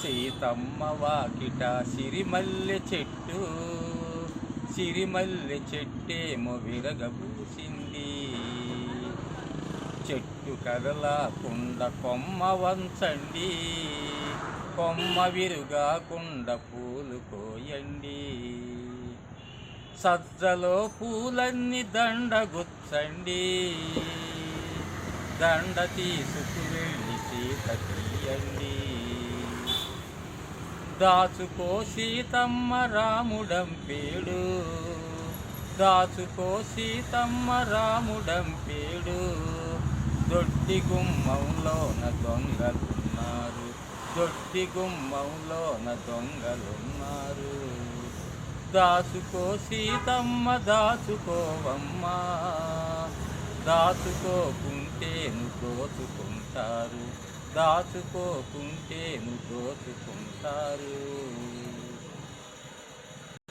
సీతమ్మ వాకిట సిరిమల్లె చెట్టు, సిరిమల్లె చెట్టేమో విరగబూసింది. చెట్టు కదలకుండ కొమ్మ వంచండి, కొమ్మ విరుగాకుండ పూలు కోయండి. సజ్జలో పూలన్నీ దండగుచ్చండి, దండ తీసుకువెళ్ళి సీత తీయండి. దాచుకో సీతమ్మ రాముడంపేడు, దాచుకో సీతమ్మ రాముడంపేడు. దొడ్డి గుమ్మంలోన దొంగలున్నారు, దొడ్డి గుమ్మంలోన దొంగలున్నారు. దాచుకో సీతమ్మ దాచుకోవమ్మా, దాచుకోకుంటేను దోచుకుంటారు, దాచుకోకుంటేను దోచుకుంటారు.